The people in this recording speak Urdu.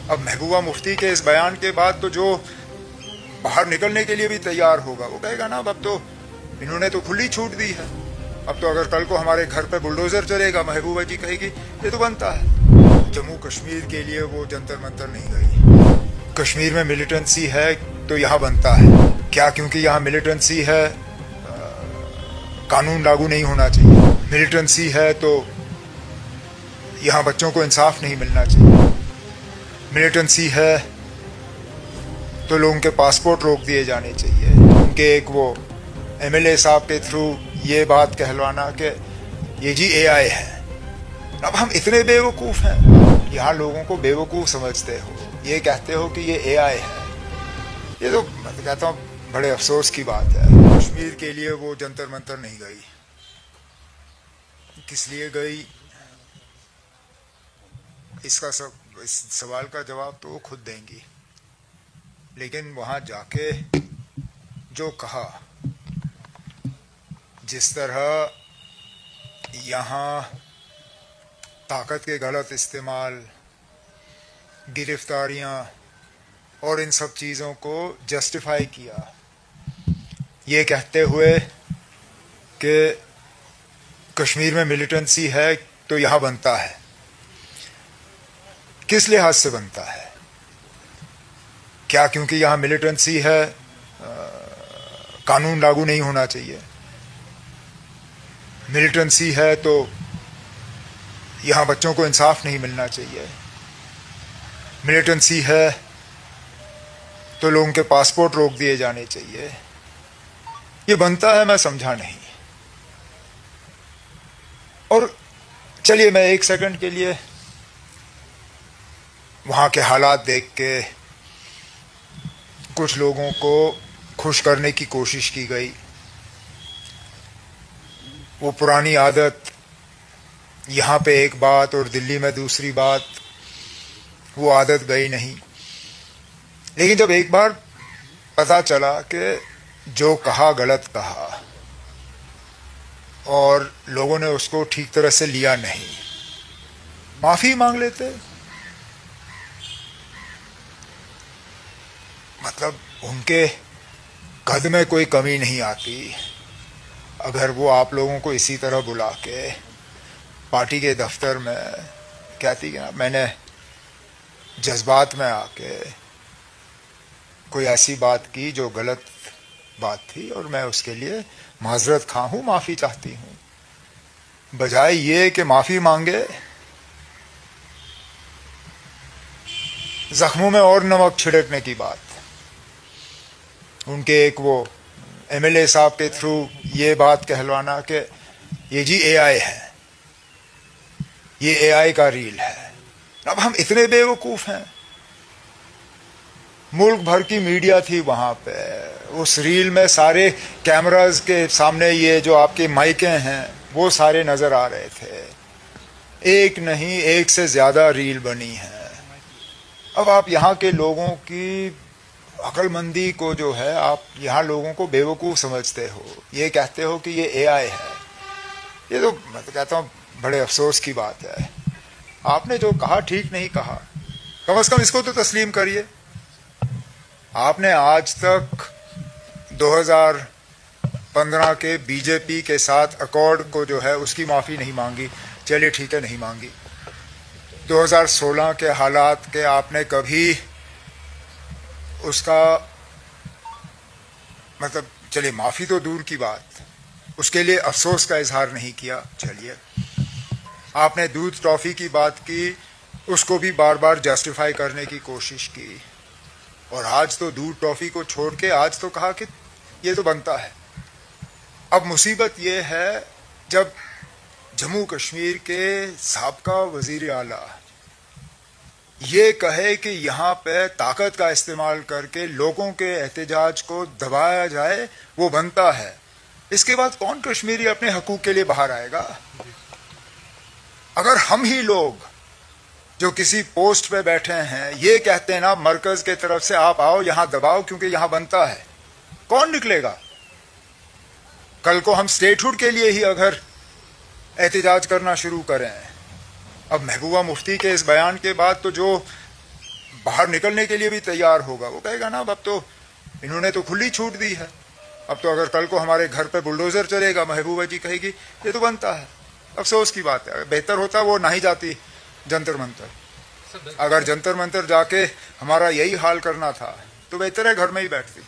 اب محبوبہ مفتی کے اس بیان کے بعد تو جو باہر نکلنے کے لیے بھی تیار ہوگا وہ کہے گا نا اب تو انہوں نے تو کھلی چھوٹ دی ہے، اب تو اگر کل کو ہمارے گھر پہ بلڈوزر چلے گا محبوبہ جی کہے گی یہ تو بنتا ہے۔ جموں کشمیر کے لیے وہ جنتر منتر نہیں گئی۔ کشمیر میں ملیٹنسی ہے تو یہاں بنتا ہے کیا؟ کیونکہ یہاں ملیٹنسی ہے قانون لاگو نہیں ہونا چاہیے، ملیٹنسی ہے تو یہاں بچوں کو انصاف نہیں ملنا چاہیے، ملیٹنسی ہے تو لوگوں کے پاسپورٹ روک دیے جانے چاہیے، ان کے ایک وہ ایم ایل اے صاحب کے تھرو یہ بات کہلوانا کہ یہ جی اے آئی ہے۔ اب ہم اتنے بے وقوف ہیں، یہاں لوگوں کو بے وقوف سمجھتے ہو، یہ کہتے ہو کہ یہ اے آئی ہے، یہ تو میں کہتا ہوں بڑے افسوس کی بات ہے۔ کشمیر کے لیے وہ جنتر منتر نہیں گئی، کس لیے گئی اس سوال کا جواب تو وہ خود دیں گی، لیکن وہاں جا کے جو کہا، جس طرح یہاں طاقت کے غلط استعمال، گرفتاریاں اور ان سب چیزوں کو جسٹیفائی کیا، یہ کہتے ہوئے کہ کشمیر میں ملیٹنسی ہے تو یہاں بنتا ہے، کس لحاظ سے بنتا ہے؟ کیا کیونکہ یہاں ملیٹنسی ہے قانون لاگو نہیں ہونا چاہیے، ملیٹنسی ہے تو یہاں بچوں کو انصاف نہیں ملنا چاہیے، ملیٹنسی ہے تو لوگوں کے پاسپورٹ روک دیے جانے چاہیے، یہ بنتا ہے؟ میں سمجھا نہیں۔ اور چلیے میں ایک سیکنڈ کے لیے وہاں کے حالات دیکھ کے کچھ لوگوں کو خوش کرنے کی کوشش کی گئی، وہ پرانی عادت، یہاں پہ ایک بات اور دلی میں دوسری بات، وہ عادت گئی نہیں۔ لیکن جب ایک بار پتہ چلا کہ جو کہا غلط کہا اور لوگوں نے اس کو ٹھیک طرح سے لیا نہیں، معافی مانگ لیتے، مطلب ان کے قد میں کوئی کمی نہیں آتی اگر وہ آپ لوگوں کو اسی طرح بلا کے پارٹی کے دفتر میں کہتی کہ میں نے جذبات میں آ کے کوئی ایسی بات کی جو غلط بات تھی اور میں اس کے لیے معذرت خواہ ہوں، معافی چاہتی ہوں، بجائے یہ کہ معافی مانگے، زخموں میں اور نمک چھڑکنے کی بات، ان کے ایک وہ ایم ایل اے صاحب کے تھرو یہ بات کہلوانا کہ یہ جی اے آئی ہے، یہ اے آئی کا ریل ہے۔ اب ہم اتنے بے وقوف ہیں، ملک بھر کی میڈیا تھی وہاں پہ، اس ریل میں سارے کیمراز کے سامنے یہ جو آپ کے مائکیں ہیں وہ سارے نظر آ رہے تھے، ایک نہیں ایک سے زیادہ ریل بنی ہے۔ اب آپ یہاں کے لوگوں کی عقل مندی کو جو ہے، آپ یہاں لوگوں کو بے وقوف سمجھتے ہو، یہ کہتے ہو کہ یہ اے آئی ہے، یہ تو میں کہتا ہوں بڑے افسوس کی بات ہے۔ آپ نے جو کہا ٹھیک نہیں کہا، کم از کم اس کو تو تسلیم کریے۔ آپ نے آج تک 2015 کے بی جے پی کے ساتھ اکارڈ کو جو ہے اس کی معافی نہیں مانگی، چلیے ٹھیک ہے نہیں مانگی۔ 2016 کے حالات کے آپ نے کبھی اس کا مطلب چلیے معافی تو دور کی بات، اس کے لیے افسوس کا اظہار نہیں کیا، چلیے۔ آپ نے دودھ ٹافی کی بات کی، اس کو بھی بار بار جسٹیفائی کرنے کی کوشش کی، اور آج تو دودھ ٹافی کو چھوڑ کے آج تو کہا کہ یہ تو بنتا ہے۔ اب مصیبت یہ ہے جب جموں کشمیر کے سابقہ وزیر اعلیٰ یہ کہے کہ یہاں پہ طاقت کا استعمال کر کے لوگوں کے احتجاج کو دبایا جائے، وہ بنتا ہے، اس کے بعد کون کشمیری اپنے حقوق کے لیے باہر آئے گا؟ اگر ہم ہی لوگ جو کسی پوسٹ پہ بیٹھے ہیں یہ کہتے ہیں نا مرکز کے طرف سے آپ آؤ یہاں دباؤ کیونکہ یہاں بنتا ہے، کون نکلے گا؟ کل کو ہم اسٹیٹ ہوڈ کے لیے ہی اگر احتجاج کرنا شروع کریں، اب محبوبہ مفتی کے اس بیان کے بعد تو جو باہر نکلنے کے لیے بھی تیار ہوگا. وہ کہے گا نا اب تو انہوں نے تو کھلی چھوٹ دی ہے, اب تو اگر کل کو ہمارے گھر پہ بلڈوزر چلے گا, محبوبہ جی کہے گی یہ تو بنتا ہے. افسوس کی بات ہے, بہتر ہوتا وہ نہ ہی جاتی جنتر منتر. اگر جنتر منتر جا کے ہمارا یہی حال کرنا تھا تو بہتر ہے گھر میں ہی بیٹھتی.